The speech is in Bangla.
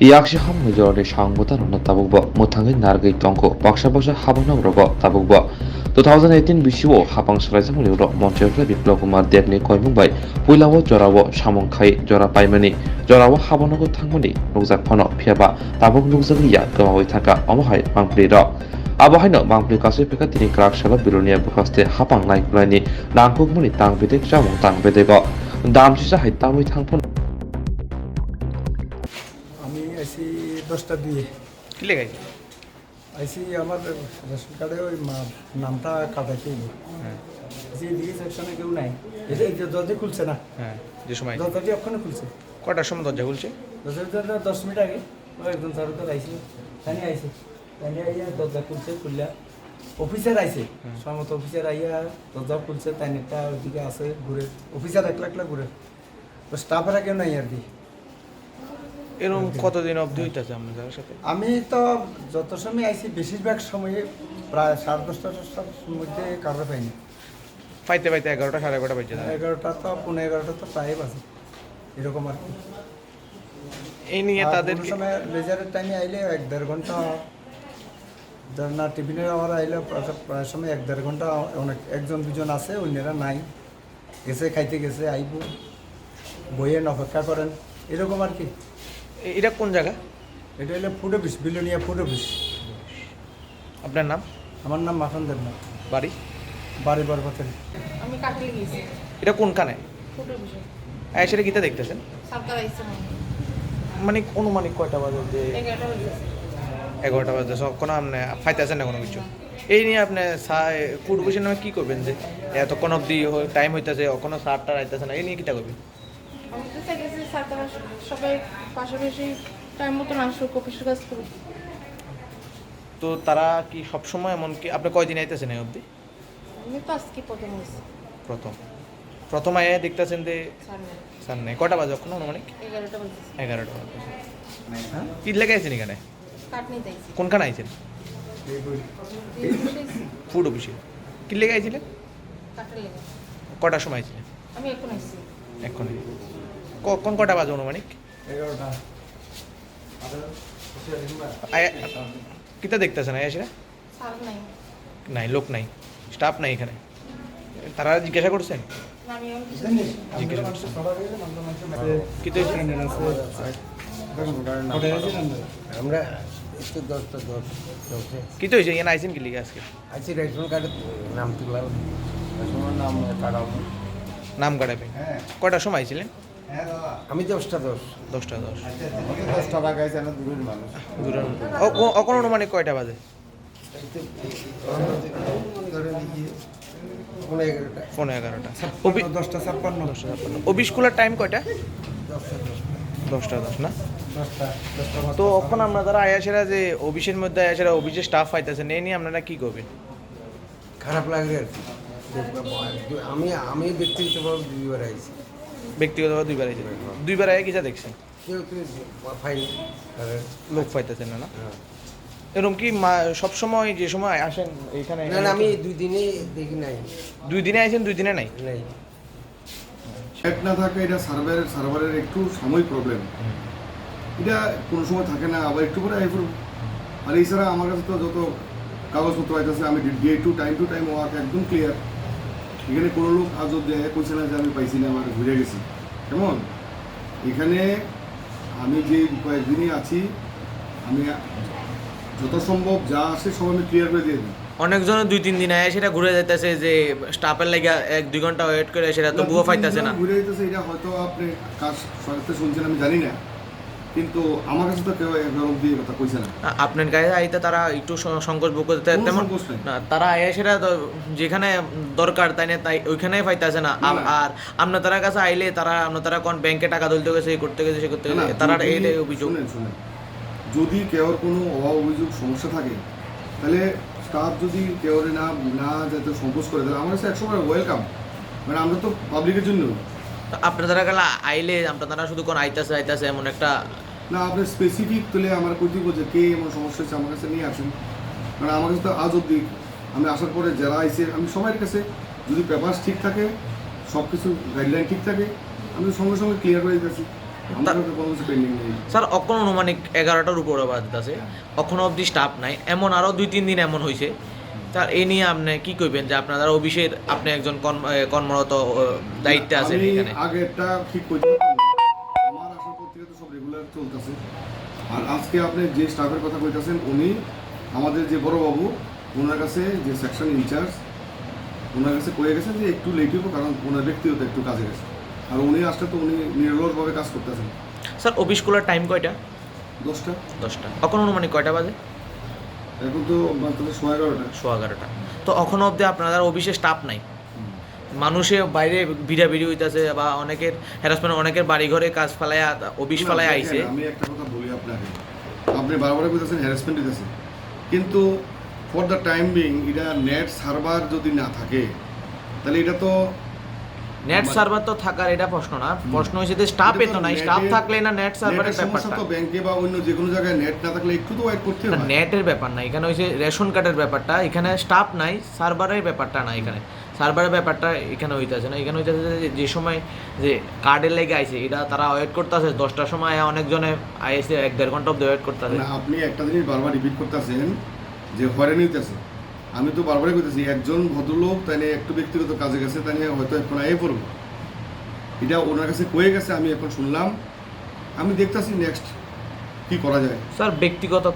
yakshi ham majority shangbutan ona tabukbo mutangi nargai tongko baksa habana rogo tabukbo 2018 bisiwo habang sraijang liuro monchekla biplab kumar debni koimungbai puilao jorao samongkhai jora paimani jorao habanago thangmani nukjak phano phiaba tabuk nukjakliya gawai thaka omohai mangpli ro abohaino mangpli kasui pheka tini kraksala Belonia bukhaste habang naikulani nangkukmani tangbedek jamung tangbedego damsisa hai tamui thangphon আইসি 10টা দিয়ে কি লেখাইছে আইসি আমার রেশন কার্ডে ওই নামটা কাটাইতে হ্যাঁ যে দিকে সেকশনে কেউ নাই এটা এই যে দরজা খুলছে না হ্যাঁ যে সময় দরজাটি ওখানে খুলছে কটার সময় দরজা খুলছে দরজাটা 10 মিনিট আগে ওই একজন স্যার আইসি তানি আইসে তানি আইয়া দরজা খুলছে খুললা অফিসার আইসে সমত অফিসার আইয়া দরজা খুলছে তানিটা ওইদিকে আছে ঘুরে অফিসার একলা একলা ঘুরে তো স্টাফেরা কেউ নাই আর কি এরকম কতদিন অবধি হইতেছে আপনাদের সাথে আমি তো যত সময় আইছি বেশিরভাগ সময়ে প্রায় 10:30টার মধ্যে কারো পাইনি পাইতে 11টা 11:30 বাজে 11টা তো 11:15 তো প্রায় বাজে এরকম আর কি এই নিয়ে তাদের কোনো সময় লেজারের টাইমে আইলে 1-1.5 ঘন্টা যার না টিফিনের আওয়ার আইলে প্রায় সময় 1-1.5 ঘন্টা অনেক একজন দুজন আছে অন্যরা নাই গেছে খাইতে গেছে আইব বইয়ে অপেক্ষা করেন এরকম আর কি এটা কোন জায়গা এটা হলো food office Belonia food office আপনার নাম আমার নাম মাখন দেব না বাড়ি বাড়ি বরবাতের আমি কাটলে গেছি এটা কোনখানে ফটো বিষয় সেটা গীতা দেখতেছেন সরকার আইছে মানে অনুমানিক কয়টা বাজে যে 11টা বাজে 11টা বাজে সব কোনো আপনি পাইতেছেন না কোনো কিছু এই নিয়ে আপনি ফুড অফিসের নামে কী করবেন যে এতক্ষণ অবধি টাইম হইতেছে কোনো সারটা আইতেছে না এই নিয়ে কীটা করবেন আমি তো চাইছি সরকার সবাই পাশাপাশি টাইম মতো আসুক অফিসের কাজ করুক তো তারা কি সবসময় এমন কি আপনি কয়দিন আইতেছেন এই অবধি আমি তো আজকে প্রথম হয়েছি প্রথম আইয়া দেখতেছেন যে সামনে স্যার নেই কটা বাজে এখন অনুমানিক 11টা বাজে 11টা বাজে কি লেগে আছেন এখানে কাট নিতে আইছি কোনখানে আইছেন ফুড অফিসে কি লেগে আইছিলেন কাটলে লেগে কটার সময় আইছিলেন আমি এখন আইছি এখন কোন কটা বাজে অনুমানিক 11টা কিতা দেখতেছেন আয়া সেটা সার নাই নাই লোক নাই স্টাফ নাই এখানে তারা জিজ্ঞাসা করছেন না আমি এখন কিছু জিজ্ঞাসা করছেন কি তো আমরা একটু 10টা 10 কি তো হয়েছে এখানে আইছেন কি লিগে আজকে আছি রেশন কার্ডে নাম তুললাম রেশনের নাম কাটাও নাম কাটাবেন কটার সময় আইছিলেন আমি 10টা 10টা 10 10টা লাগাইছে না দূরের মানুষ দূরের অকন অনুমানিক কয়টা বাজে ফোন 11টা 10:56 অফিস খোলার টাইম কয়টা 10টা 10 না 10টা তো এখন আপনারা আয়াসেরা যে অফিসের মধ্যে আয়াসেরা অফিসের স্টাফ পাইতেছেন এই নিয়ে আপনারা কি করবেন খারাপ লাগে আর কি আমি ব্যক্তিগতভাবে দুইবার আইছি ব্যক্তিগতভাবে দুইবার আয়া কিসা দেখছেন কেউ ফাইন লোক পাইতেছেন না এরকম কি সবসময় যে সময় আসেন এখানে না আমি 2 দিনে দেখি নাই 2 দিনে আইছেন 2 দিনে নাই নাই এক না থাকে এটা সার্ভারের একটু সাময়িক প্রবলেম এটা কোনো সময় থাকে না আবার একটু পরে আইপুর আর এছাড়া আমার কাছে তো যত কাগজপত্র আইতেছে আমি ডে টু টাইম ওয়ার্ক একদম ক্লিয়ার এখানে কোনো লোক আজও দেয় কইছে না যে আমি পাইছি না আমার ঘুরে গেছি কেমন এখানে আমি যে কয়েকদিনই আছি আমি যত সম্ভব যা আসে সব আমি ক্লিয়ার করে দিয়ে দিই অনেকজন 2-3 দিন আয় সেটা ঘুরে যাইতেছে যে স্টাফের লাগা 1-2 ঘন্টা ওয়েট করে সেটা তো বুয়া পাইতেছে না ঘুরে যাইতেছে এটা হয়তো আপনি কাজ সরকার শুনছেন আমি জানি না কিন্তু আমার কাছে তো কেউ একবার অব্দি কথা কইছে না আপনার গায়ে আইতে তারা একটু সংকোচ বোক করতে তেমন না তারা আয় সেটা যেখানে দরকার তাই না তাই ওইখানেই পাইতেছে না আর আপনার তারা কাছে আইলে তারা আপনারা কোন ব্যাংকে টাকা তুলতে গেছে করতে গেছে সে করতে গেছে তারা এই অভিযোগ শুনেন যদি কেউর কোনো অভিযোগ সমস্যা থাকে তাহলে স্টাফ যদি কেউ না যাতে সংকোচ করে তাহলে আমার কাছে 100% ওয়েলকাম মানে আমরা তো পাবলিকের জন্য আপনার তারা গেলে আইলে আপনারা শুধু কোন আইতাছে এমন একটা না আপনি স্পেসিফিক তুলে আমার কর্তৃপক্ষ যে কে এমন সমস্যা হচ্ছে আমার কাছে নিয়ে আসেন মানে আমার কাছে তো আজ অব্দি আমি আসার পরে যারা আইসে আমি সবার কাছে যদি পেপারস ঠিক থাকে সব কিছু গাইডলাইন ঠিক থাকে আমি সঙ্গে সঙ্গে ক্লিয়ার করে দিতেছি আমাদের তো কোনো কিছু পেন্ডিং নেই। স্যার অখন অনুমানিক 11টার উপরে বাজতেছে, অখন অবধি স্টাফ নাই, এমন আরও 2-3 দিন এমন হয়েছে। তার এই নিয়ে আপনি কি কইবেন যে আপনারা অফিসের আপনি একজন কর্মরত দায়িত্বে আছেন আমি এখানে? আগেরটা ঠিক করতে পারতাম না। আমার আসার পর থেকে তো সব রেগুলার চলতেছে। আর আজকে আপনি যে স্টাফের কথা কইতাছেন উনি আমাদের যে বড় বাবু, ওনার কাছে যে সেকশন ইনচার্জ, ওনার কাছে কয়ে গেছেন যে একটু লেট হইব, কারণ ওনার ব্যক্তিগত একটু কাজে গেছে। আর উনি আসলে তো উনি নিরলসভাবে কাজ করতেছেন। স্যার অফিস খোলার টাইম কয়টা? 10টা। 10টা। এখন অনুমানিক কয়টা বাজে? এখন তো বাজতে 11:30। 11:15। তো এখন অবধি আপনাদের অফিসে স্টাফ নাই, মানুষে বাইরে ভিড়াভিড়ি হইতাছে বা অনেকের হ্যারাসমেন্ট, অনেকের বাড়ি ঘরে কাজ ফেলায় অফিস ফেলায় আইছে। আমি একটা কথা বলি আপনাকে, আপনি বারবার কইতাছেন হ্যারাসমেন্ট দিতেছে, কিন্তু ফর দ্য টাইম বিং এটা নেট সার্ভার যদি না থাকে তাহলে এটা তো নেট সার্ভার তো থাকার এটা প্রশ্ন না, প্রশ্ন হচ্ছে যে স্টাফে তো নাই, স্টাফ থাকলে না নেট সার্ভারের সমস্যা ব্যাপারটা। তো ব্যাংকে বা অন্য যে কোনো জায়গায় নেট না থাকলে একটু তো ওয়েট করতে হয়। নেটের ব্যাপার না, এখানে হচ্ছে রেশন কার্ডের ব্যাপারটা, এখানে স্টাফ নাই, সার্ভারের ব্যাপারটা না, এখানে সার্ভারের ব্যাপারটা এখানে হইতাছে না। এখানে হইতাছে যে সময় যে কার্ডের লেগে আইছে এটা তারা ওয়েট করতেছে, 10টার সময় অনেকজনে আইসে 1-1.5 ঘন্টা অব্দি ওয়েট করতেছে। না, আপনি একটা জিনিস বারবার রিপিট করতেছেন যে হয়রানি হইতেছে। আমি তো বারবারই কইতেছি একজন ভদ্রলোক তাই নিয়ে একটু ব্যক্তিগত কাজে গেছে, তাই নিয়ে হয়তো এখন আয়ে পড়বো, এটা ওনার কাছে কয়ে গেছে, আমি এখন শুনলাম, আমি দেখতেছি নেক্সট কি করা যায়। স্যার ব্যক্তিগত